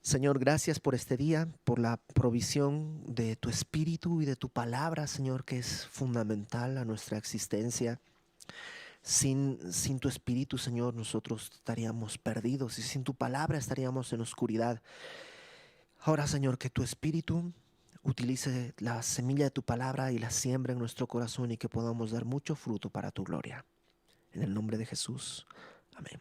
Señor, gracias por este día, por la provisión de tu espíritu y de tu palabra, Señor, que es fundamental a nuestra existencia. Sin tu espíritu, Señor, nosotros estaríamos perdidos y sin tu palabra estaríamos en oscuridad. Ahora, Señor, que tu espíritu utilice la semilla de tu palabra y la siembra en nuestro corazón y que podamos dar mucho fruto para tu gloria. En el nombre de Jesús. Amén.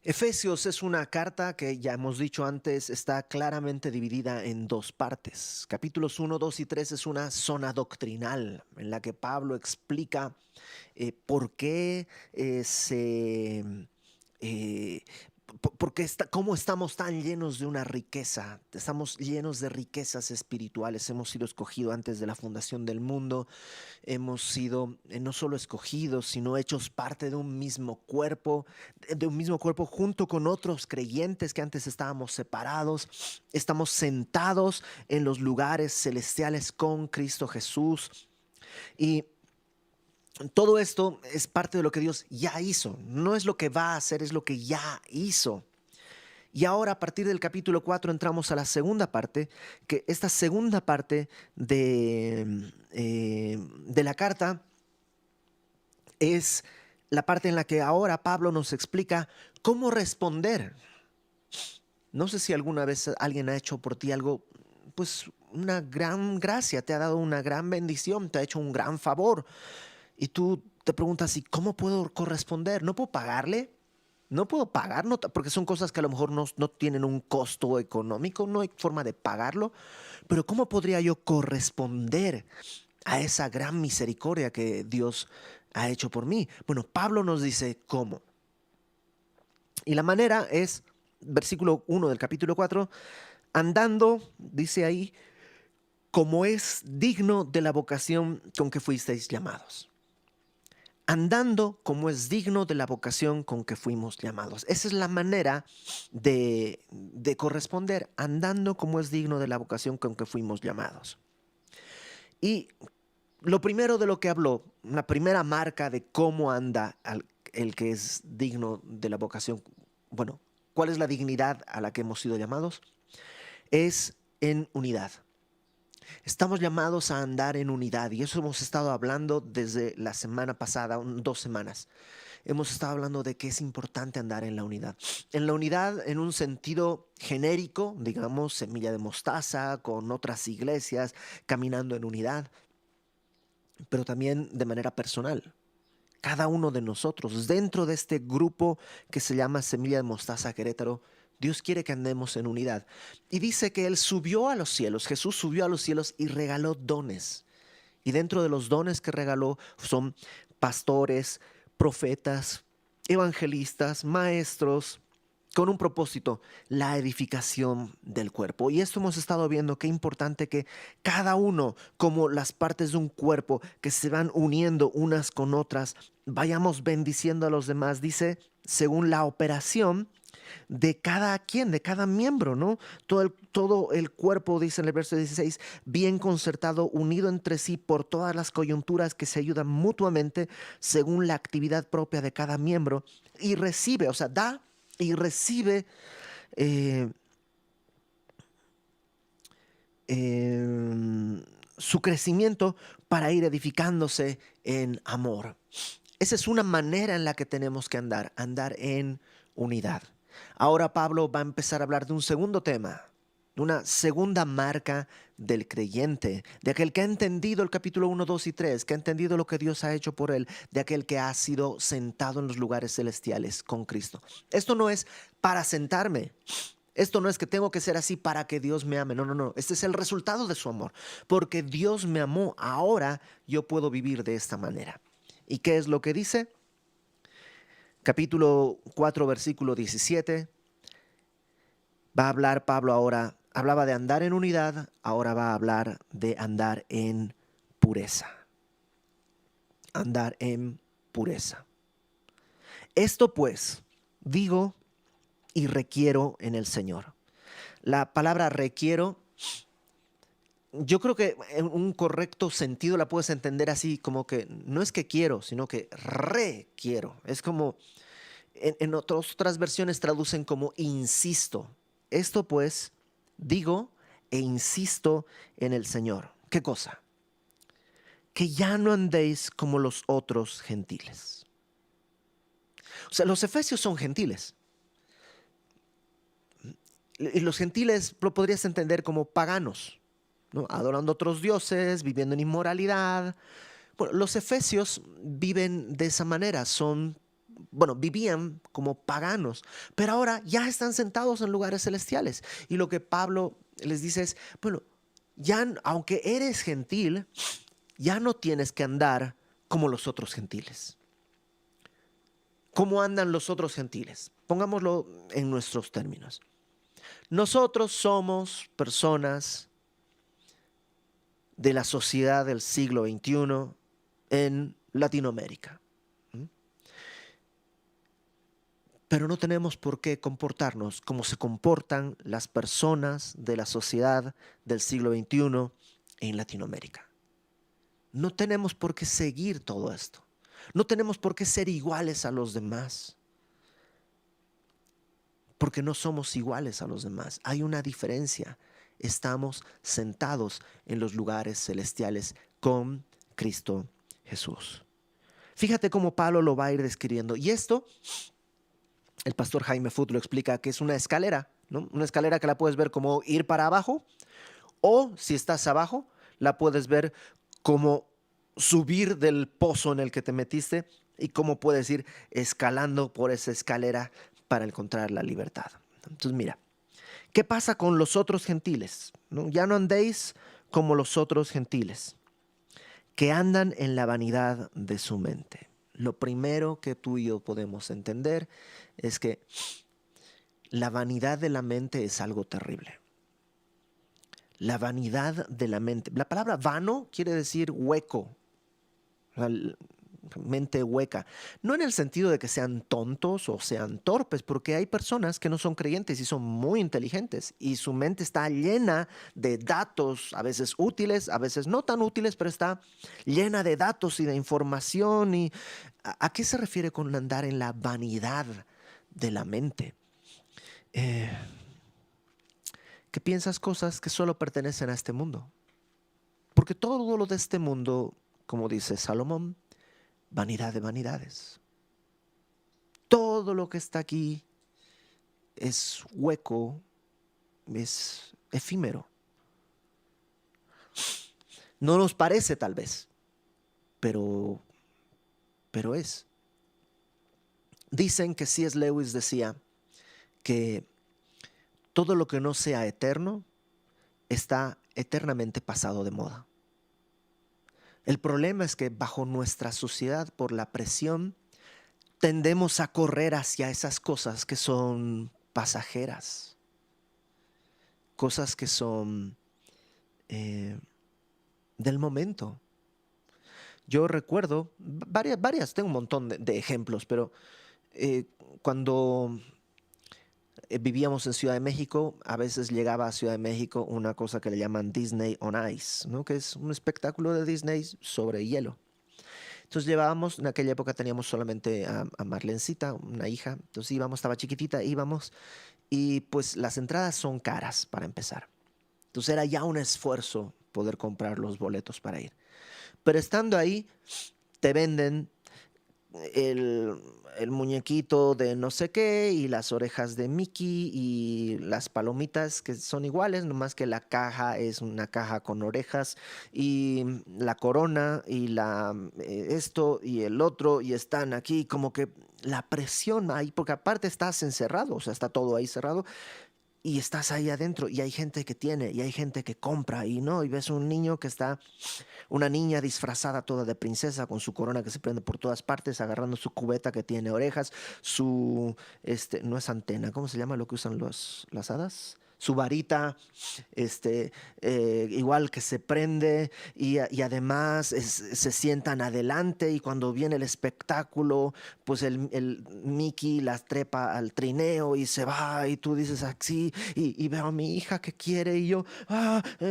Efesios es una carta que ya hemos dicho antes, está claramente dividida en dos partes. Capítulos 1, 2 y 3 es una zona doctrinal en la que Pablo explica por qué eh, cómo estamos tan llenos de una riqueza. Estamos llenos de riquezas espirituales. Hemos sido escogidos antes de la fundación del mundo. Hemos sido no solo escogidos, sino hechos parte de un mismo cuerpo junto con otros creyentes que antes estábamos separados. Estamos sentados en los lugares celestiales con Cristo Jesús. Y todo esto es parte de lo que Dios ya hizo. No es lo que va a hacer, es lo que ya hizo. Y ahora a partir del capítulo 4 entramos a la segunda parte, que esta segunda parte de la carta es la parte en la que ahora Pablo nos explica cómo responder. No sé si alguna vez alguien ha hecho por ti algo, pues una gran gracia, te ha dado una gran bendición, te ha hecho un gran favor. Y tú te preguntas, ¿y cómo puedo corresponder? ¿No puedo pagarle? No puedo pagar, porque son cosas que a lo mejor no tienen un costo económico, no hay forma de pagarlo, pero ¿cómo podría yo corresponder a esa gran misericordia que Dios ha hecho por mí? Bueno, Pablo nos dice cómo. Y la manera es, versículo 1 del capítulo 4, andando, dice ahí, como es digno de la vocación con que fuisteis llamados. Andando como es digno de la vocación con que fuimos llamados. Esa es la manera de corresponder, andando como es digno de la vocación con que fuimos llamados. Y lo primero de lo que habló, la primera marca de cómo anda el que es digno de la vocación, bueno, cuál es la dignidad a la que hemos sido llamados, es en unidad. Estamos llamados a andar en unidad y eso hemos estado hablando desde la semana pasada, 2 semanas. Hemos estado hablando de que es importante andar en la unidad. En la unidad en un sentido genérico, digamos, semilla de mostaza, con otras iglesias, caminando en unidad, pero también de manera personal. Cada uno de nosotros, dentro de este grupo que se llama Semilla de Mostaza Querétaro, Dios quiere que andemos en unidad. Y dice que Él subió a los cielos, Jesús subió a los cielos y regaló dones. Y dentro de los dones que regaló son pastores, profetas, evangelistas, maestros, con un propósito, la edificación del cuerpo. Y esto hemos estado viendo, qué importante que cada uno, como las partes de un cuerpo que se van uniendo unas con otras, vayamos bendiciendo a los demás, dice, según la operación de cada quien, de cada miembro, ¿no? Todo el cuerpo, dice en el verso 16, bien concertado, unido entre sí por todas las coyunturas que se ayudan mutuamente según la actividad propia de cada miembro y recibe, o sea, da y recibe eh, su crecimiento para ir edificándose en amor. Esa es una manera en la que tenemos que andar en unidad. Ahora Pablo va a empezar a hablar de un segundo tema, de una segunda marca del creyente, de aquel que ha entendido el capítulo 1, 2 y 3, que ha entendido lo que Dios ha hecho por él, de aquel que ha sido sentado en los lugares celestiales con Cristo. Esto no es para sentarme. Esto no es que tengo que ser así para que Dios me ame. No, no, no. Este es el resultado de su amor. Porque Dios me amó, ahora yo puedo vivir de esta manera. ¿Y qué es lo que dice? Capítulo 4, versículo 17. Va a hablar Pablo ahora, hablaba de andar en unidad, ahora va a hablar de andar en pureza. Andar en pureza. Esto pues, digo y requiero en el Señor. La palabra requiero, yo creo que en un correcto sentido la puedes entender así como que no es que quiero, sino que requiero. Es como En otras versiones traducen como insisto. Esto pues digo e insisto en el Señor. ¿Qué cosa? Que ya no andéis como los otros gentiles. O sea, los efesios son gentiles. Y los gentiles lo podrías entender como paganos, ¿no? Adorando a otros dioses, viviendo en inmoralidad. Bueno, los efesios viven de esa manera, vivían como paganos, pero ahora ya están sentados en lugares celestiales. Y lo que Pablo les dice es, bueno, ya aunque eres gentil, ya no tienes que andar como los otros gentiles. ¿Cómo andan los otros gentiles? Pongámoslo en nuestros términos. Nosotros somos personas de la sociedad del siglo XXI en Latinoamérica. Pero no tenemos por qué comportarnos como se comportan las personas de la sociedad del siglo XXI en Latinoamérica. No tenemos por qué seguir todo esto. No tenemos por qué ser iguales a los demás. Porque no somos iguales a los demás. Hay una diferencia. Estamos sentados en los lugares celestiales con Cristo Jesús. Fíjate cómo Pablo lo va a ir describiendo. Y esto, el pastor Jaime Foot lo explica que es una escalera, ¿no? Una escalera que la puedes ver como ir para abajo, o si estás abajo, la puedes ver como subir del pozo en el que te metiste y cómo puedes ir escalando por esa escalera para encontrar la libertad. Entonces mira, ¿qué pasa con los otros gentiles? ¿No? Ya no andéis como los otros gentiles, que andan en la vanidad de su mente. Lo primero que tú y yo podemos entender es que la vanidad de la mente es algo terrible. La vanidad de la mente. La palabra vano quiere decir hueco, mente hueca. No en el sentido de que sean tontos o sean torpes, porque hay personas que no son creyentes y son muy inteligentes y su mente está llena de datos, a veces útiles, a veces no tan útiles, pero está llena de datos y de información. ¿Y a qué se refiere con andar en la vanidad de la mente? Que piensas cosas que solo pertenecen a este mundo. Porque todo lo de este mundo, como dice Salomón, vanidad de vanidades. Todo lo que está aquí es hueco, es efímero. No nos parece tal vez, pero, pero es. Dicen que C.S. Lewis decía que todo lo que no sea eterno está eternamente pasado de moda. El problema es que bajo nuestra sociedad, por la presión, tendemos a correr hacia esas cosas que son pasajeras, cosas que son del momento. Yo recuerdo tengo un montón de ejemplos, pero cuando vivíamos en Ciudad de México, a veces llegaba a Ciudad de México una cosa que le llaman Disney on Ice, ¿no? Que es un espectáculo de Disney sobre hielo. Entonces llevábamos, en aquella época teníamos solamente a Marlencita, una hija, entonces íbamos, estaba chiquitita, íbamos, y pues las entradas son caras para empezar. Entonces era ya un esfuerzo poder comprar los boletos para ir. Pero estando ahí, te venden el, el muñequito de no sé qué y las orejas de Mickey y las palomitas que son iguales, nomás que la caja es una caja con orejas y la corona y esto y el otro y están aquí como que la presión ahí, porque aparte estás encerrado, o sea, está todo ahí cerrado y estás ahí adentro y hay gente que tiene y hay gente que compra y no, y ves un niño que está, una niña disfrazada toda de princesa con su corona que se prende por todas partes, agarrando su cubeta que tiene orejas, no es antena, ¿cómo se llama lo que usan las hadas? su varita, igual que se prende y además se sientan adelante y cuando viene el espectáculo, pues el Mickey las trepa al trineo y se va y tú dices así y veo a mi hija que quiere y yo,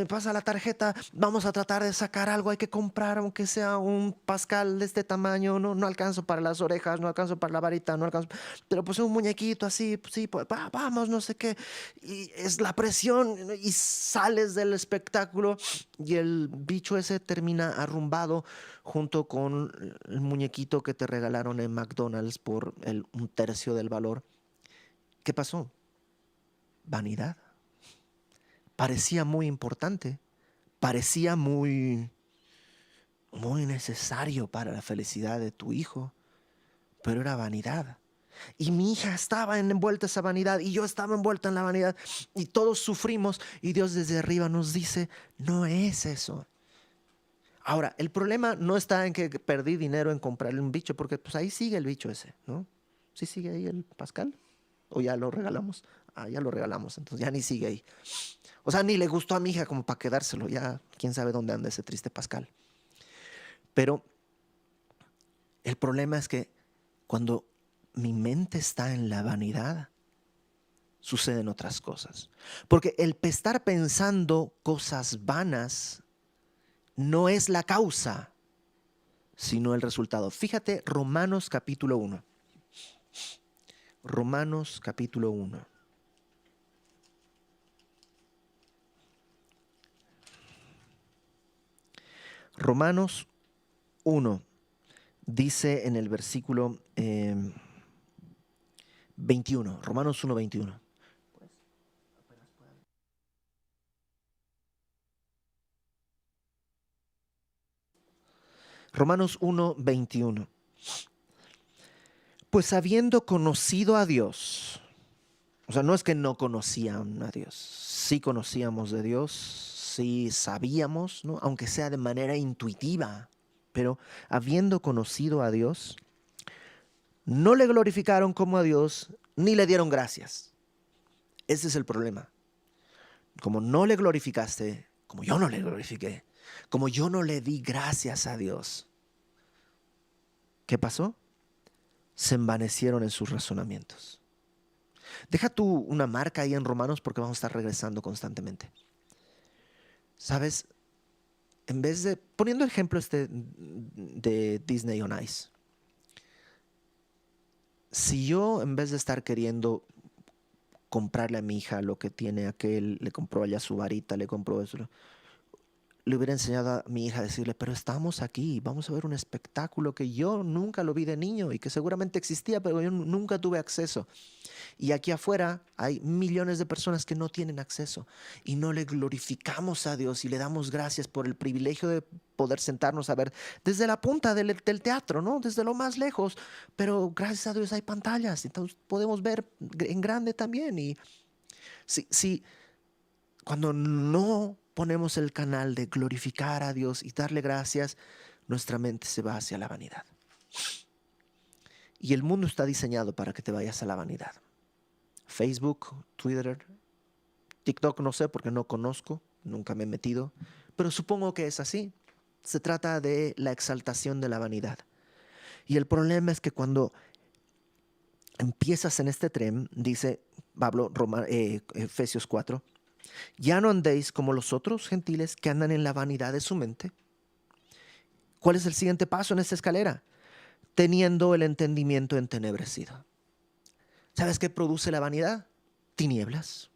pasa la tarjeta, vamos a tratar de sacar algo, hay que comprar aunque sea un Pascal de este tamaño, no alcanzo para las orejas, no alcanzo para la varita, no alcanzo, pero pues un muñequito así, pues, sí, pues, vamos, no sé qué y es la presión y sales del espectáculo y el bicho ese termina arrumbado junto con el muñequito que te regalaron en McDonald's por un tercio del valor. ¿Qué pasó? Vanidad. Parecía muy importante, parecía muy necesario para la felicidad de tu hijo, pero era vanidad. Y mi hija estaba envuelta en esa vanidad y yo estaba envuelta en la vanidad y todos sufrimos y Dios desde arriba nos dice, no es eso. Ahora, el problema no está en que perdí dinero en comprarle un bicho, porque pues ahí sigue el bicho ese, ¿no? ¿Sí sigue ahí el Pascal? ¿O ya lo regalamos? Ah, ya lo regalamos, entonces ya ni sigue ahí. O sea, ni le gustó a mi hija como para quedárselo, ya quién sabe dónde anda ese triste Pascal. Pero el problema es que cuando mi mente está en la vanidad, suceden otras cosas. Porque el estar pensando cosas vanas no es la causa, sino el resultado. Fíjate Romanos capítulo 1. Romanos capítulo 1. Romanos 1 dice en el versículo 21. Romanos 1, 21. Romanos 1, 21. Pues habiendo conocido a Dios, o sea, no es que no conocían a Dios, sí conocíamos de Dios, sí sabíamos, ¿no? Aunque sea de manera intuitiva, pero habiendo conocido a Dios, no le glorificaron como a Dios, ni le dieron gracias. Ese es el problema. Como no le glorificaste, como yo no le glorifiqué, como yo no le di gracias a Dios, ¿qué pasó? Se envanecieron en sus razonamientos. Deja tú una marca ahí en Romanos porque vamos a estar regresando constantemente. ¿Sabes? En vez de, poniendo el ejemplo de Disney on Ice, si yo en vez de estar queriendo comprarle a mi hija lo que tiene aquel, le compró allá su varita, le compró eso, le hubiera enseñado a mi hija a decirle, pero estamos aquí, vamos a ver un espectáculo que yo nunca lo vi de niño y que seguramente existía, pero yo nunca tuve acceso. Y aquí afuera hay millones de personas que no tienen acceso y no le glorificamos a Dios y le damos gracias por el privilegio de poder sentarnos a ver desde la punta del teatro, ¿no? Desde lo más lejos. Pero gracias a Dios hay pantallas, entonces podemos ver en grande también. Y si cuando no ponemos el canal de glorificar a Dios y darle gracias, nuestra mente se va hacia la vanidad. Y el mundo está diseñado para que te vayas a la vanidad. Facebook, Twitter, TikTok no sé porque no conozco, nunca me he metido, pero supongo que es así. Se trata de la exaltación de la vanidad. Y el problema es que cuando empiezas en este tren, dice Pablo, Efesios 4, ya no andéis como los otros gentiles que andan en la vanidad de su mente. ¿Cuál es el siguiente paso en esta escalera? Teniendo el entendimiento entenebrecido. ¿Sabes qué produce la vanidad? Tinieblas.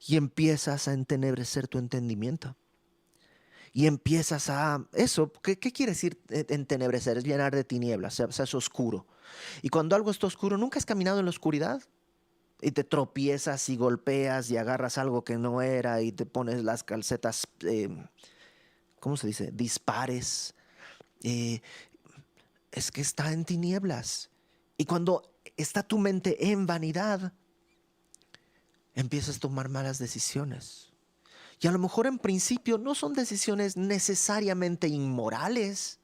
Y empiezas a entenebrecer tu entendimiento. Y empiezas a... Eso, ¿qué quiere decir entenebrecer? Es llenar de tinieblas, o sea, es oscuro. Y cuando algo está oscuro, ¿nunca has caminado en la oscuridad? Y te tropiezas y golpeas y agarras algo que no era y te pones las calcetas, ¿cómo se dice? Dispares. Eh, es que está en tinieblas. Y cuando está tu mente en vanidad, empiezas a tomar malas decisiones. Y a lo mejor en principio no son decisiones necesariamente inmorales,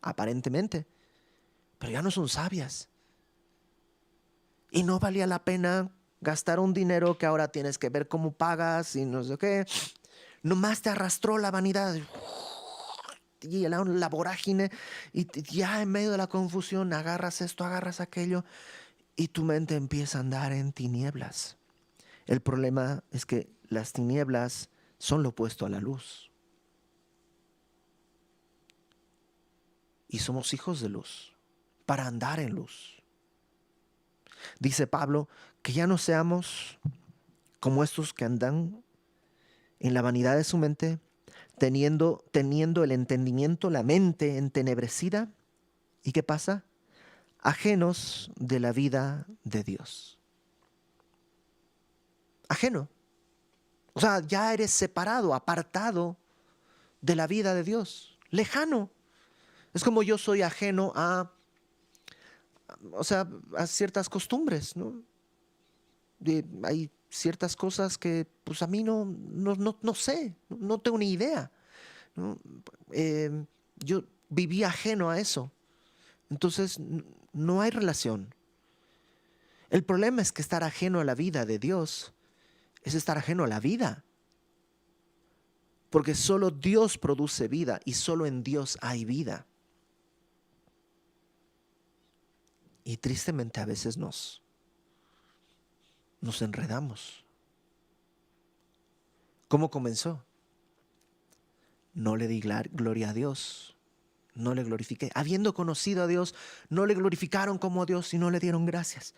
aparentemente, pero ya no son sabias. Y no valía la pena gastar un dinero que ahora tienes que ver cómo pagas y no sé qué. Nomás te arrastró la vanidad y la vorágine y ya en medio de la confusión agarras esto, agarras aquello y tu mente empieza a andar en tinieblas. El problema es que las tinieblas son lo opuesto a la luz. Y somos hijos de luz para andar en luz. Dice Pablo que ya no seamos como estos que andan en la vanidad de su mente, teniendo el entendimiento, la mente entenebrecida. ¿Y qué pasa? Ajenos de la vida de Dios. Ajeno. O sea, ya eres separado, apartado de la vida de Dios. Lejano. Es como yo soy ajeno o sea, a ciertas costumbres, ¿no? Hay ciertas cosas que pues a mí no sé, no tengo ni idea, ¿no? Yo viví ajeno a eso. Entonces no hay relación. El problema es que estar ajeno a la vida de Dios es estar ajeno a la vida. Porque solo Dios produce vida y solo en Dios hay vida. Y tristemente a veces nos enredamos. ¿Cómo comenzó? No le di gloria a Dios, no le glorifiqué. Habiendo conocido a Dios, no le glorificaron como a Dios y no le dieron gracias.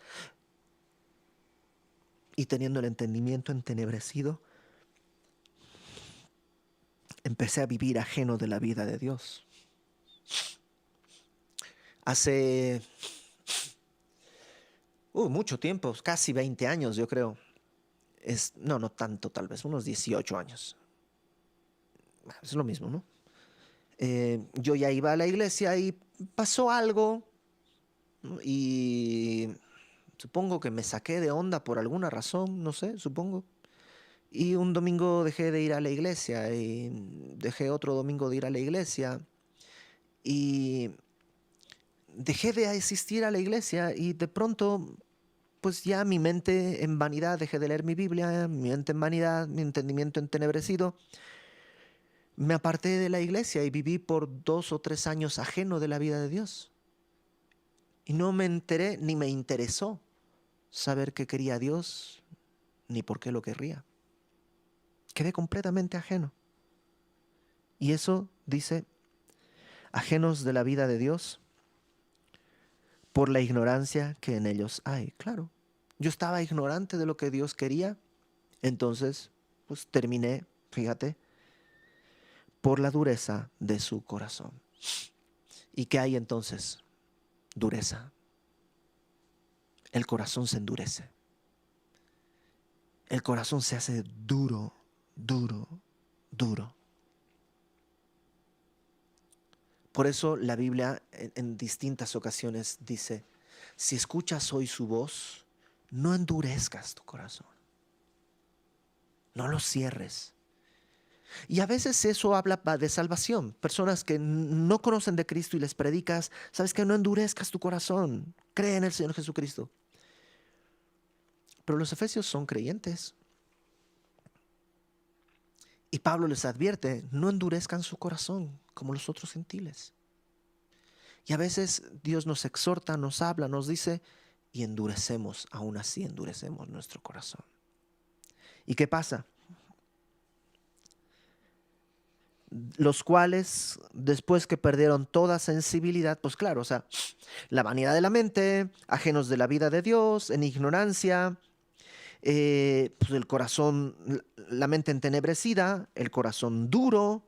Y teniendo el entendimiento entenebrecido, empecé a vivir ajeno de la vida de Dios. Hace mucho tiempo, casi 20 años yo creo. No tanto, tal vez, unos 18 años. Es lo mismo, ¿no? Yo ya iba a la iglesia y pasó algo, ¿no? Y supongo que me saqué de onda por alguna razón, no sé, supongo. Y un domingo dejé de ir a la iglesia y dejé otro domingo de ir a la iglesia y dejé de asistir a la iglesia y de pronto pues ya mi mente en vanidad, dejé de leer mi Biblia, mi mente en vanidad, mi entendimiento entenebrecido. Me aparté de la iglesia y viví por 2 o 3 años ajeno de la vida de Dios. Y no me enteré ni me interesó saber qué quería Dios ni por qué lo querría. Quedé completamente ajeno. Y eso dice, ajenos de la vida de Dios por la ignorancia que en ellos hay. Claro, yo estaba ignorante de lo que Dios quería, entonces pues terminé, fíjate, por la dureza de su corazón. ¿Y qué hay entonces? Dureza. El corazón se endurece. El corazón se hace duro, duro, duro. Por eso la Biblia en distintas ocasiones dice, si escuchas hoy su voz, no endurezcas tu corazón. No lo cierres. Y a veces eso habla de salvación. Personas que no conocen de Cristo y les predicas, sabes que no endurezcas tu corazón. Cree en el Señor Jesucristo. Pero los efesios son creyentes. Y Pablo les advierte, no endurezcan su corazón como los otros gentiles. Y a veces Dios nos exhorta, nos habla, nos dice, y endurecemos, aún así endurecemos nuestro corazón. ¿Y qué pasa? Los cuales, después que perdieron toda sensibilidad, pues claro, o sea, la vanidad de la mente, ajenos de la vida de Dios, en ignorancia, pues el corazón, la mente entenebrecida, el corazón duro,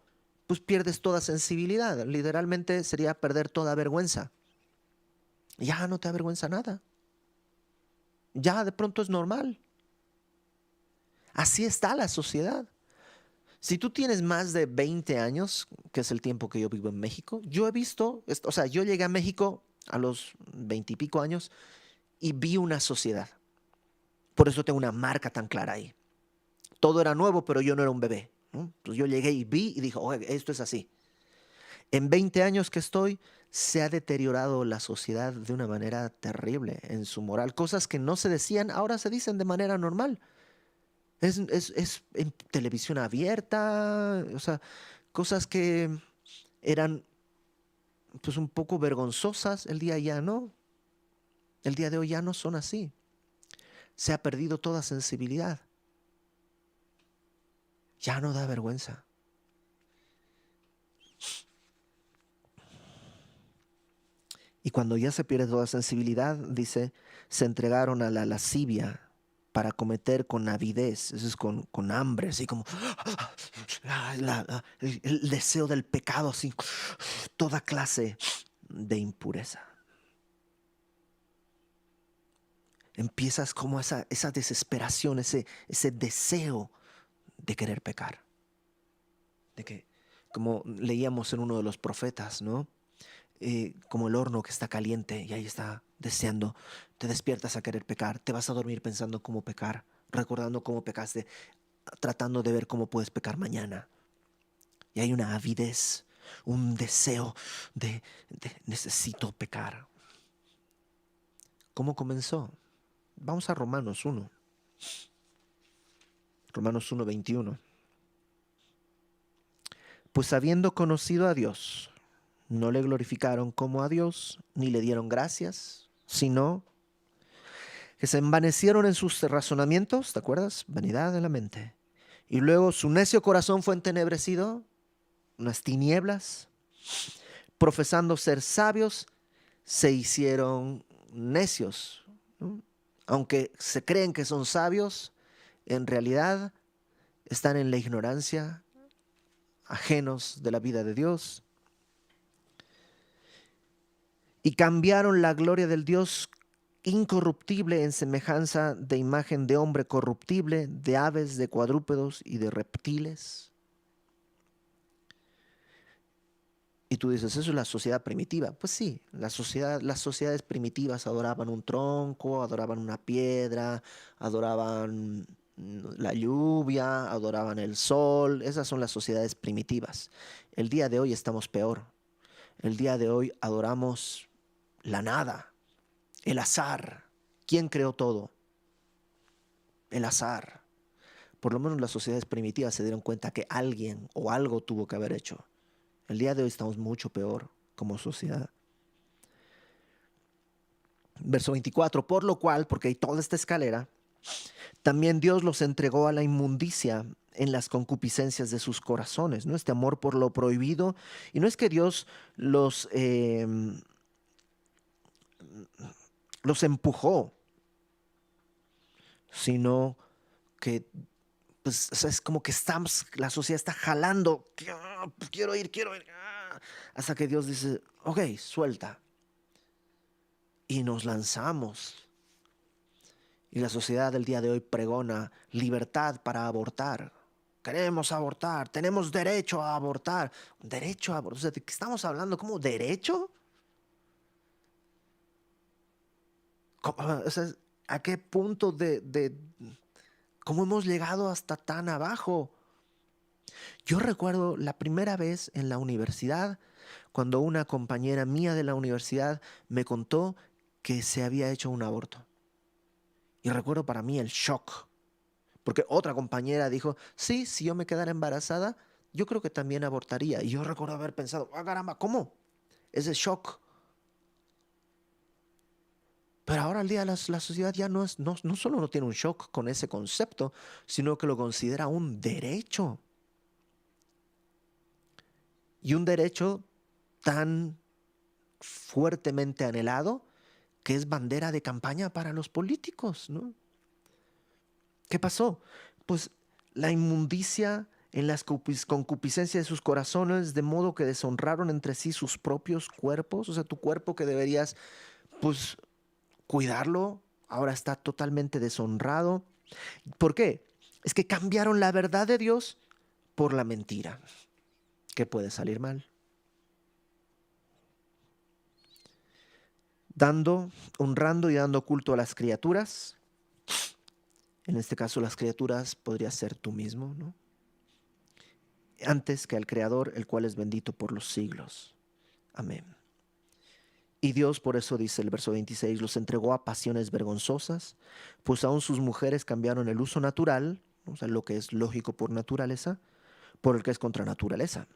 pues pierdes toda sensibilidad. Literalmente sería perder toda vergüenza. Ya no te avergüenza nada. Ya de pronto es normal. Así está la sociedad. Si tú tienes más de 20 años, que es el tiempo que yo vivo en México, yo he visto, o sea, yo llegué a México a los 20 y pico años y vi una sociedad. Por eso tengo una marca tan clara ahí. Todo era nuevo, pero yo no era un bebé, ¿no? Entonces yo llegué y vi y dije, oye, esto es así. En 20 años que estoy, Se ha deteriorado la sociedad de una manera terrible en su moral. Cosas que no se decían, ahora se dicen de manera normal. Es en televisión abierta, o sea, cosas que eran pues un poco vergonzosas, el día de hoy ya no son así. Se ha perdido toda sensibilidad. Ya no da vergüenza. Y cuando ya se pierde toda sensibilidad, dice, se entregaron a la lascivia para cometer con avidez, eso es con hambre, así como el deseo del pecado, así, toda clase de impureza. Empiezas como esa desesperación, ese deseo de querer pecar. De que, como leíamos en uno de los profetas, ¿no? Como el horno que está caliente y ahí está deseando, te despiertas a querer pecar, te vas a dormir pensando cómo pecar, recordando cómo pecaste, tratando de ver cómo puedes pecar mañana. Y hay una avidez, un deseo de necesito pecar. ¿Cómo comenzó? Vamos a Romanos 1. Romanos 1:21. Pues habiendo conocido a Dios, no le glorificaron como a Dios, ni le dieron gracias, sino que se envanecieron en sus razonamientos, ¿te acuerdas? Vanidad de la mente. Y luego su necio corazón fue entenebrecido, unas tinieblas, profesando ser sabios, se hicieron necios, ¿no? Aunque se creen que son sabios, en realidad están en la ignorancia, ajenos de la vida de Dios, y cambiaron la gloria del Dios incorruptible en semejanza de imagen de hombre corruptible, de aves, de cuadrúpedos y de reptiles. Y tú dices, eso es la sociedad primitiva. Pues sí, las sociedades primitivas adoraban un tronco, adoraban una piedra, adoraban la lluvia, adoraban el sol. Esas son las sociedades primitivas. El día de hoy estamos peor. El día de hoy adoramos la nada, el azar. ¿Quién creó todo? El azar. Por lo menos las sociedades primitivas se dieron cuenta que alguien o algo tuvo que haber hecho. El día de hoy estamos mucho peor como sociedad. Verso 24, por lo cual, porque hay toda esta escalera, también Dios los entregó a la inmundicia en las concupiscencias de sus corazones, ¿no? Este amor por lo prohibido. Y no es que Dios los empujó, sino que pues, o sea, es como que la sociedad está jalando, quiero ir, hasta que Dios dice, ok, suelta. Y nos lanzamos. Y la sociedad del día de hoy pregona libertad para abortar. Queremos abortar, tenemos derecho a abortar. ¿Derecho a abortar? O sea, ¿de qué estamos hablando? ¿Cómo derecho? O sea, ¿a qué punto cómo hemos llegado hasta tan abajo? Yo recuerdo la primera vez en la universidad, cuando una compañera mía de la universidad me contó que se había hecho un aborto. Y recuerdo para mí el shock, porque otra compañera dijo, sí, si yo me quedara embarazada, yo creo que también abortaría. Y yo recuerdo haber pensado, ah, caramba, ¿cómo? Ese shock. Pero ahora al día la sociedad ya no solo no tiene un shock con ese concepto, sino que lo considera un derecho. Y un derecho tan fuertemente anhelado que es bandera de campaña para los políticos, ¿no? ¿Qué pasó? Pues la inmundicia en las concupiscencias de sus corazones, de modo que deshonraron entre sí sus propios cuerpos. O sea, tu cuerpo que deberías, pues, cuidarlo, ahora está totalmente deshonrado. ¿Por qué? Es que cambiaron la verdad de Dios por la mentira. ¿Qué puede salir mal? Honrando y dando culto a las criaturas. En este caso, las criaturas podría ser tú mismo, ¿no? Antes que al Creador, el cual es bendito por los siglos. Amén. Y Dios, por eso dice el verso 26, los entregó a pasiones vergonzosas, pues aún sus mujeres cambiaron el uso natural, o sea, lo que es lógico por naturaleza, por el que es contra naturaleza.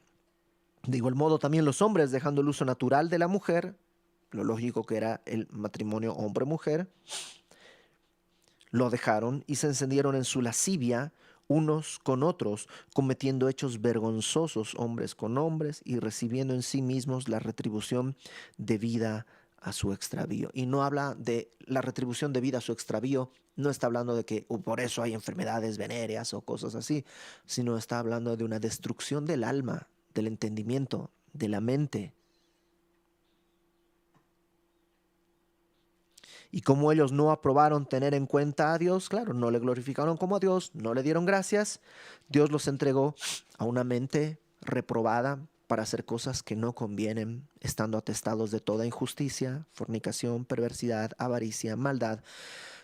De igual modo, también los hombres, dejando el uso natural de la mujer, lo lógico que era el matrimonio hombre-mujer, lo dejaron y se encendieron en su lascivia unos con otros, cometiendo hechos vergonzosos hombres con hombres y recibiendo en sí mismos la retribución debida a su extravío. Y no habla de la retribución debida a su extravío, no está hablando de que por eso hay enfermedades venéreas o cosas así, sino está hablando de una destrucción del alma, del entendimiento, de la mente. Y como ellos no aprobaron tener en cuenta a Dios, claro, no le glorificaron como a Dios, no le dieron gracias, Dios los entregó a una mente reprobada para hacer cosas que no convienen, estando atestados de toda injusticia, fornicación, perversidad, avaricia, maldad,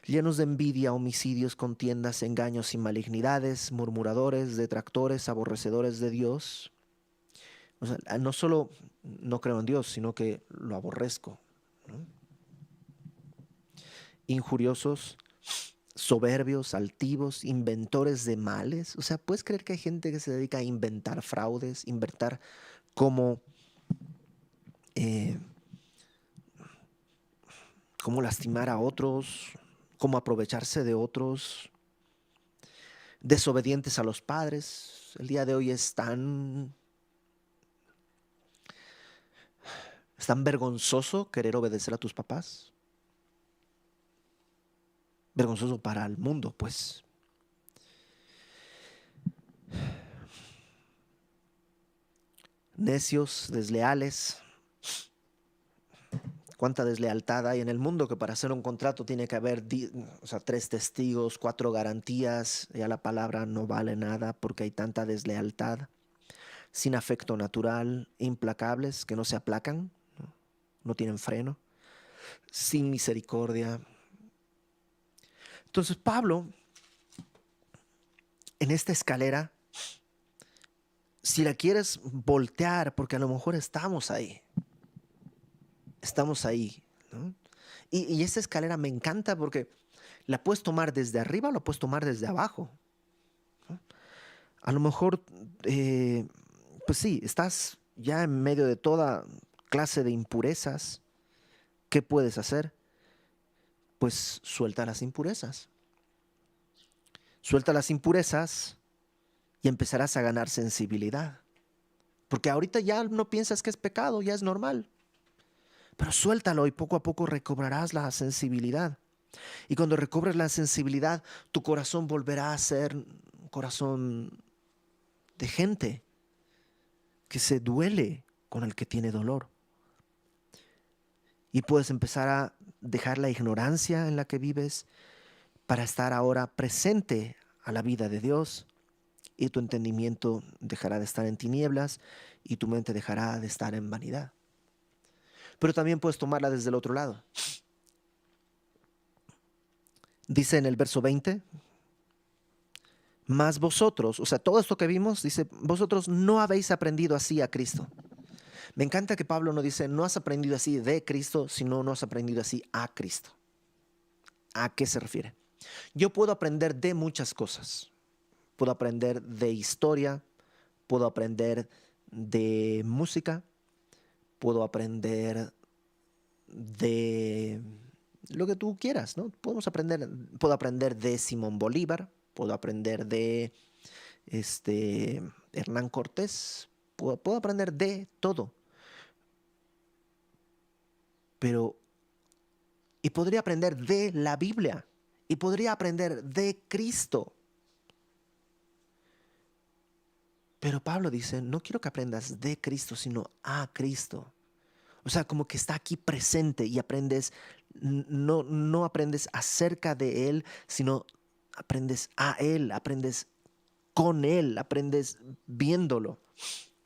llenos de envidia, homicidios, contiendas, engaños y malignidades, murmuradores, detractores, aborrecedores de Dios. O sea, no solo no creo en Dios, sino que lo aborrezco, ¿no? Injuriosos, soberbios, altivos, inventores de males. O sea, ¿puedes creer que hay gente que se dedica a inventar fraudes, inventar cómo, eh, cómo lastimar a otros, cómo aprovecharse de otros, desobedientes a los padres? El día de hoy es tan vergonzoso querer obedecer a tus papás. Vergonzoso para el mundo, pues. Necios, desleales. Cuánta deslealtad hay en el mundo, que para hacer un contrato tiene que haber 3 testigos, 4 garantías. Ya la palabra no vale nada porque hay tanta deslealtad. Sin afecto natural, implacables, que no se aplacan, no tienen freno. Sin misericordia. Entonces Pablo, en esta escalera, si la quieres voltear, porque a lo mejor estamos ahí, ¿no? Y esta escalera me encanta porque la puedes tomar desde arriba o la puedes tomar desde abajo. A lo mejor, pues sí, estás ya en medio de toda clase de impurezas. ¿Qué puedes hacer? Pues suelta las impurezas. Suelta las impurezas y empezarás a ganar sensibilidad. Porque ahorita ya no piensas que es pecado, ya es normal. Pero suéltalo y poco a poco recobrarás la sensibilidad. Y cuando recobres la sensibilidad, tu corazón volverá a ser un corazón de gente que se duele con el que tiene dolor. Y puedes empezar a dejar la ignorancia en la que vives para estar ahora presente a la vida de Dios, y tu entendimiento dejará de estar en tinieblas y tu mente dejará de estar en vanidad. Pero también puedes tomarla desde el otro lado. Dice en el verso 20, mas vosotros, o sea, todo esto que vimos, dice, vosotros no habéis aprendido así a Cristo. Me encanta que Pablo no dice, no has aprendido así de Cristo, sino no has aprendido así a Cristo. ¿A qué se refiere? Yo puedo aprender de muchas cosas. Puedo aprender de historia, puedo aprender de música, puedo aprender de lo que tú quieras, ¿no? Puedo aprender de Simón Bolívar, puedo aprender de Hernán Cortés, puedo aprender de todo, pero y podría aprender de la Biblia y podría aprender de Cristo. Pero Pablo dice, no quiero que aprendas de Cristo, sino a Cristo. O sea, como que está aquí presente y aprendes, no aprendes acerca de Él, sino aprendes a Él, aprendes con Él, aprendes viéndolo.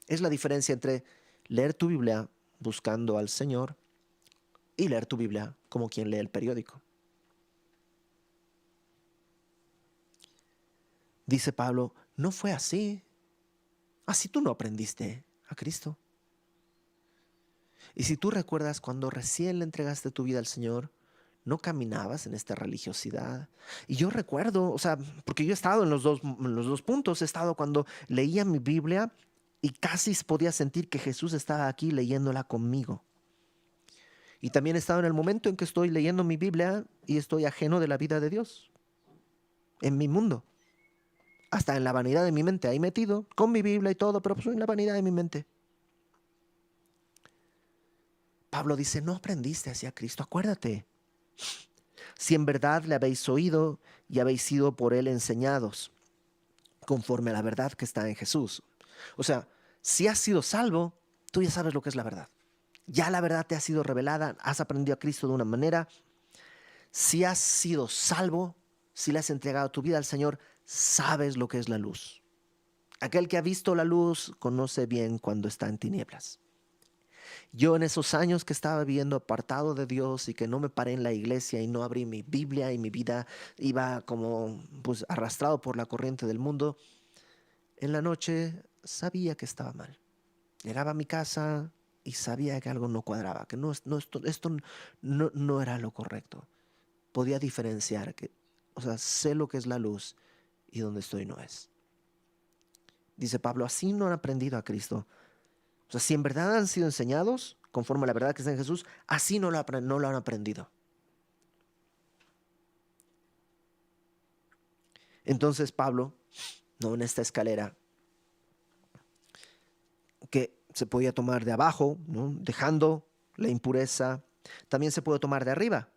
Es la diferencia entre leer tu Biblia buscando al Señor y leer tu Biblia como quien lee el periódico. Dice Pablo, no fue así. Así tú no aprendiste a Cristo. Y si tú recuerdas cuando recién le entregaste tu vida al Señor, no caminabas en esta religiosidad. Y yo recuerdo, o sea, porque yo he estado en los dos puntos, he estado cuando leía mi Biblia y casi podía sentir que Jesús estaba aquí leyéndola conmigo. Y también he estado en el momento en que estoy leyendo mi Biblia y estoy ajeno de la vida de Dios, en mi mundo, hasta en la vanidad de mi mente, ahí metido, con mi Biblia y todo, pero soy en la vanidad de mi mente. Pablo dice, no aprendiste hacia Cristo, acuérdate. Si en verdad le habéis oído y habéis sido por él enseñados, conforme a la verdad que está en Jesús. O sea, si has sido salvo, tú ya sabes lo que es la verdad. Ya la verdad te ha sido revelada, has aprendido a Cristo de una manera. Si has sido salvo, si le has entregado tu vida al Señor, sabes lo que es la luz. Aquel que ha visto la luz conoce bien cuando está en tinieblas. Yo en esos años que estaba viviendo apartado de Dios y que no me paré en la iglesia y no abrí mi Biblia y mi vida iba como pues arrastrado por la corriente del mundo, en la noche sabía que estaba mal. Llegaba a mi casa y sabía que algo no cuadraba, que esto no era lo correcto. Podía diferenciar que, o sea, sé lo que es la luz y donde estoy no es. Dice Pablo, así no han aprendido a Cristo. O sea, si en verdad han sido enseñados conforme a la verdad que está en Jesús, así no lo han aprendido. Entonces Pablo, no en esta escalera que se podía tomar de abajo, ¿no? Dejando la impureza, también se puede tomar de arriba.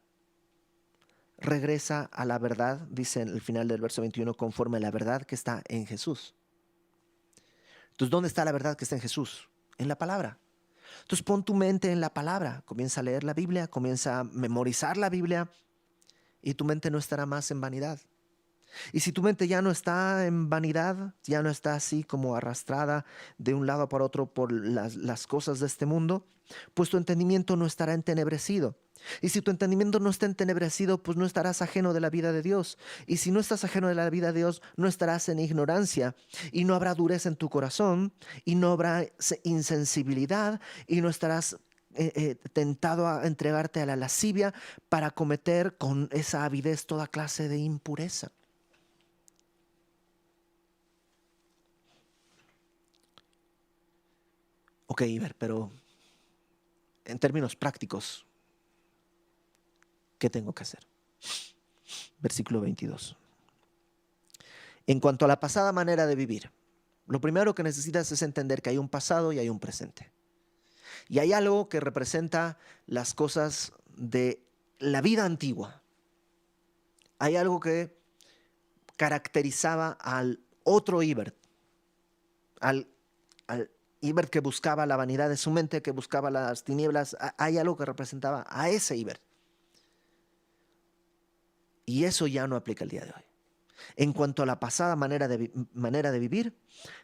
Regresa a la verdad, dice en el final del verso 21, conforme a la verdad que está en Jesús. Entonces, ¿dónde está la verdad que está en Jesús? En la palabra. Entonces, pon tu mente en la palabra, comienza a leer la Biblia, comienza a memorizar la Biblia y tu mente no estará más en vanidad. Y si tu mente ya no está en vanidad, ya no está así como arrastrada de un lado para otro por las cosas de este mundo, pues tu entendimiento no estará entenebrecido. Y si tu entendimiento no está entenebrecido, pues no estarás ajeno de la vida de Dios. Y si no estás ajeno de la vida de Dios, no estarás en ignorancia. Y no habrá dureza en tu corazón. Y no habrá insensibilidad. Y no estarás tentado a entregarte a la lascivia para cometer con esa avidez toda clase de impureza. Ok, Iber, pero en términos prácticos, ¿qué tengo que hacer? Versículo 22. En cuanto a la pasada manera de vivir, lo primero que necesitas es entender que hay un pasado y hay un presente. Y hay algo que representa las cosas de la vida antigua. Hay algo que caracterizaba al otro Ibert, al, al Ibert que buscaba la vanidad de su mente, que buscaba las tinieblas. Hay algo que representaba a ese Ibert. Y eso ya no aplica el día de hoy. En cuanto a la pasada manera de vivir,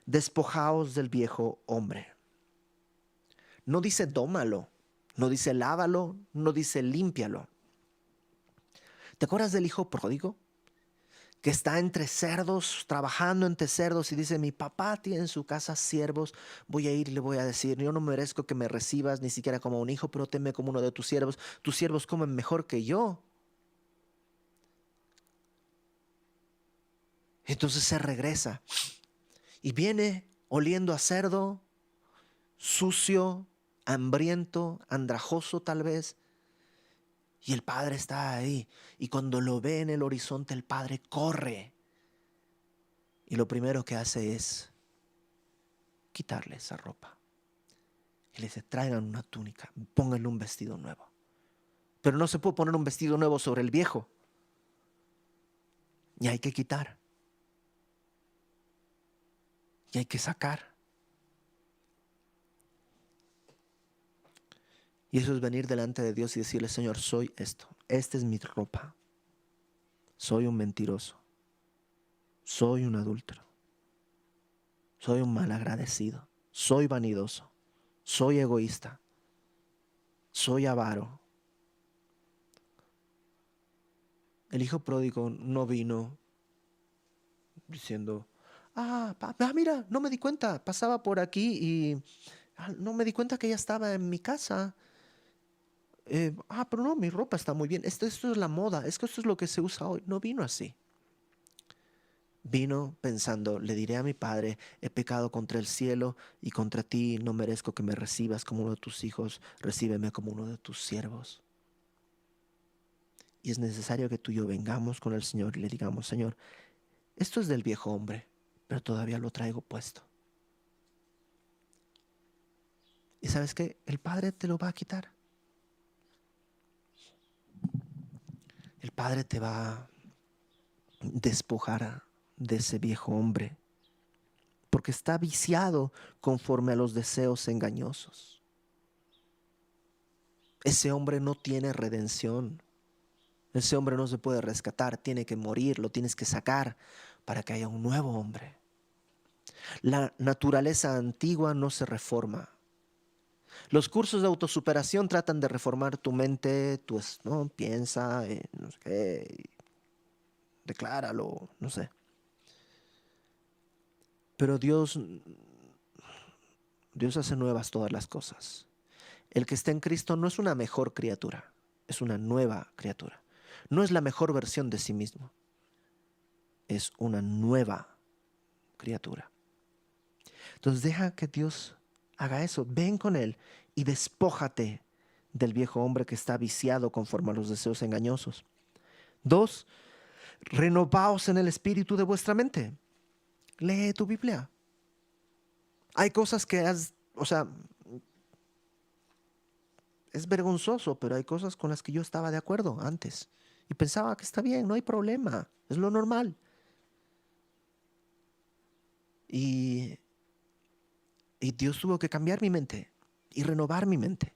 despojaos del viejo hombre. No dice dómalo, no dice lávalo, no dice límpialo. ¿Te acuerdas del hijo pródigo? Que está entre cerdos, trabajando entre cerdos y dice, mi papá tiene en su casa siervos, voy a ir y le voy a decir, yo no merezco que me recibas ni siquiera como un hijo, pero tenme como uno de tus siervos comen mejor que yo. Entonces se regresa y viene oliendo a cerdo, sucio, hambriento, andrajoso tal vez. Y el padre está ahí. Y cuando lo ve en el horizonte, el padre corre. Y lo primero que hace es quitarle esa ropa. Y le dice, traigan una túnica, pónganle un vestido nuevo. Pero no se puede poner un vestido nuevo sobre el viejo. Y hay que quitar. Y hay que sacar. Y eso es venir delante de Dios y decirle, Señor, soy esto. Esta es mi ropa. Soy un mentiroso. Soy un adúltero. Soy un malagradecido. Soy vanidoso. Soy egoísta. Soy avaro. El hijo pródigo no vino diciendo, mira, no me di cuenta. Pasaba por aquí No me di cuenta que ella estaba en mi casa. Pero no, mi ropa está muy bien. Esto es la moda, es que esto es lo que se usa hoy. No vino así. Vino pensando, le diré a mi padre, he pecado contra el cielo y contra ti, no merezco que me recibas como uno de tus hijos, recíbeme como uno de tus siervos. Y es necesario que tú y yo vengamos con el Señor y le digamos, Señor, esto es del viejo hombre, pero todavía lo traigo puesto. ¿Y sabes qué? El Padre te lo va a quitar. El Padre te va a despojar de ese viejo hombre, porque está viciado conforme a los deseos engañosos. Ese hombre no tiene redención. Ese hombre no se puede rescatar, tiene que morir, lo tienes que sacar para que haya un nuevo hombre. La naturaleza antigua no se reforma. Los cursos de autosuperación tratan de reformar tu mente, ¿no? Piensa, no sé qué, decláralo, no sé. Pero Dios hace nuevas todas las cosas. El que está en Cristo no es una mejor criatura, es una nueva criatura. No es la mejor versión de sí mismo, es una nueva criatura. Entonces deja que Dios haga eso. Ven con Él y despójate del viejo hombre que está viciado conforme a los deseos engañosos. 2, renovaos en el espíritu de vuestra mente. Lee tu Biblia. Hay cosas que es vergonzoso, pero hay cosas con las que yo estaba de acuerdo antes. Y pensaba que está bien, no hay problema, es lo normal. Y, y Dios tuvo que cambiar mi mente y renovar mi mente.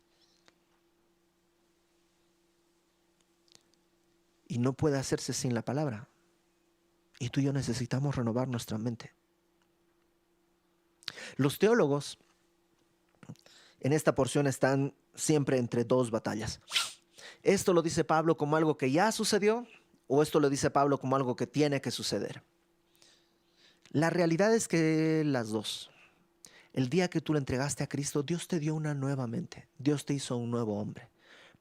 Y no puede hacerse sin la palabra. Y tú y yo necesitamos renovar nuestra mente. Los teólogos en esta porción están siempre entre dos batallas. ¿Esto lo dice Pablo como algo que ya sucedió o esto lo dice Pablo como algo que tiene que suceder? La realidad es que las dos. El día que tú le entregaste a Cristo, Dios te dio una nueva mente. Dios te hizo un nuevo hombre.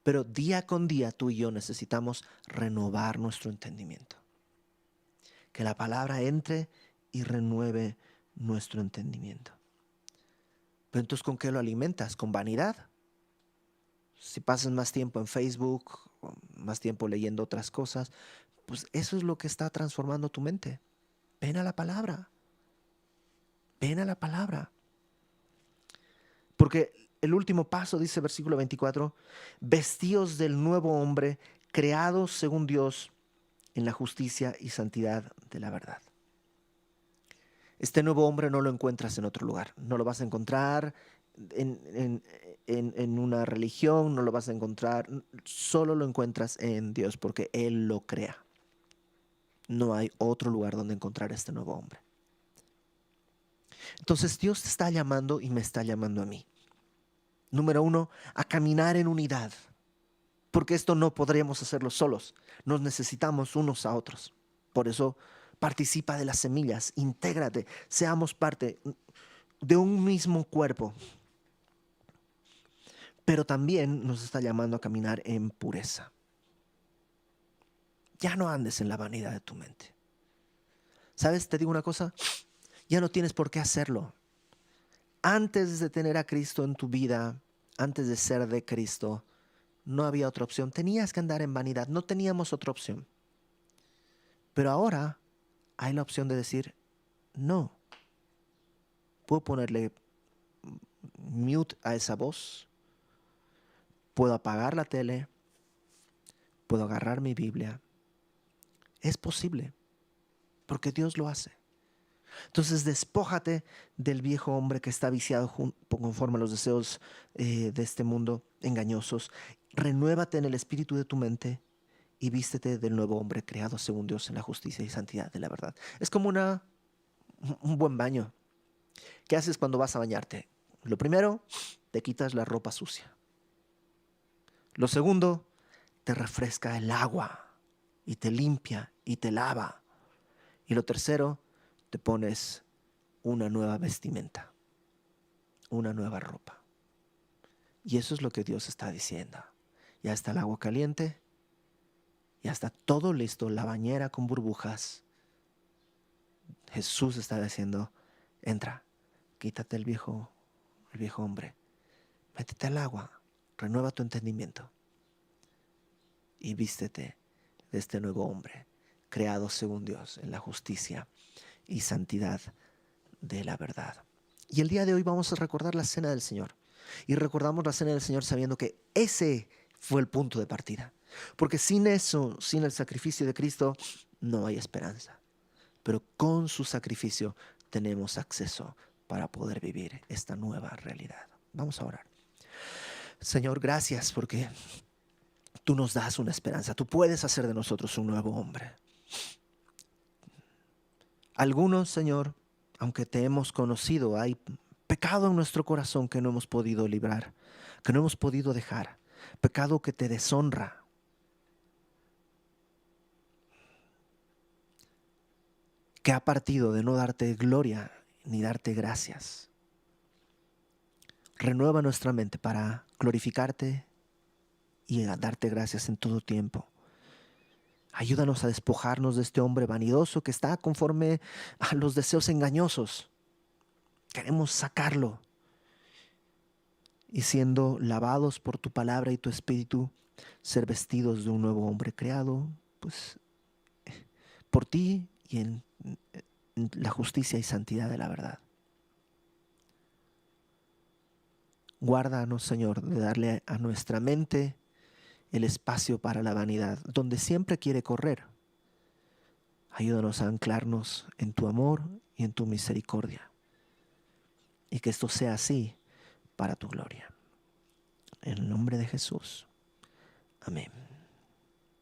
Pero día con día tú y yo necesitamos renovar nuestro entendimiento. Que la palabra entre y renueve nuestro entendimiento. Pero entonces, ¿con qué lo alimentas? ¿Con vanidad? Si pasas más tiempo en Facebook, más tiempo leyendo otras cosas, pues eso es lo que está transformando tu mente. Ven a la palabra. Ven a la palabra. Porque el último paso, dice versículo 24, vestíos del nuevo hombre, creados según Dios en la justicia y santidad de la verdad. Este nuevo hombre no lo encuentras en otro lugar. No lo vas a encontrar en una religión, no lo vas a encontrar, solo lo encuentras en Dios porque Él lo crea. No hay otro lugar donde encontrar este nuevo hombre. Entonces Dios te está llamando y me está llamando a mí. Número 1, a caminar en unidad. Porque esto no podríamos hacerlo solos. Nos necesitamos unos a otros. Por eso participa de las semillas, intégrate, seamos parte de un mismo cuerpo. Pero también nos está llamando a caminar en pureza. Ya no andes en la vanidad de tu mente. ¿Sabes? Te digo una cosa, ya no tienes por qué hacerlo. Antes de tener a Cristo en tu vida, antes de ser de Cristo, no había otra opción. Tenías que andar en vanidad, no teníamos otra opción. Pero ahora hay la opción de decir, no. Puedo ponerle mute a esa voz, puedo apagar la tele, puedo agarrar mi Biblia. Es posible, porque Dios lo hace. Entonces despójate del viejo hombre que está viciado conforme a los deseos de este mundo engañosos. Renuévate en el espíritu de tu mente y vístete del nuevo hombre creado según Dios en la justicia y santidad de la verdad. Es como un buen baño. ¿Qué haces cuando vas a bañarte? Lo primero, te quitas la ropa sucia. Lo segundo, te refresca el agua y te limpia y te lava. Y lo tercero, te pones una nueva vestimenta. una nueva ropa. Y eso es lo que Dios está diciendo. Ya está el agua caliente, ya está todo listo, la bañera con burbujas. Jesús está diciendo, entra, quítate el viejo hombre, métete al agua, renueva tu entendimiento y vístete de este nuevo hombre, creado según Dios en la justicia y santidad de la verdad. Y el día de hoy vamos a recordar la cena del Señor. Y recordamos la cena del Señor sabiendo que ese fue el punto de partida. Porque sin eso, sin el sacrificio de Cristo, no hay esperanza. Pero con su sacrificio tenemos acceso para poder vivir esta nueva realidad. Vamos a orar. Señor, gracias porque tú nos das una esperanza. Tú puedes hacer de nosotros un nuevo hombre. Algunos, Señor, aunque te hemos conocido, hay pecado en nuestro corazón que no hemos podido librar, que no hemos podido dejar. Pecado que te deshonra. Que ha partido de no darte gloria ni darte gracias. Renueva nuestra mente para glorificarte y a darte gracias en todo tiempo. Ayúdanos a despojarnos de este hombre vanidoso que está conforme a los deseos engañosos. Queremos sacarlo. Y siendo lavados por tu palabra y tu espíritu, ser vestidos de un nuevo hombre creado, pues, por ti y en la justicia y santidad de la verdad. Guárdanos, Señor, de darle a nuestra mente el espacio para la vanidad, donde siempre quiere correr. Ayúdanos a anclarnos en tu amor y en tu misericordia. Y que esto sea así para tu gloria. En el nombre de Jesús. Amén.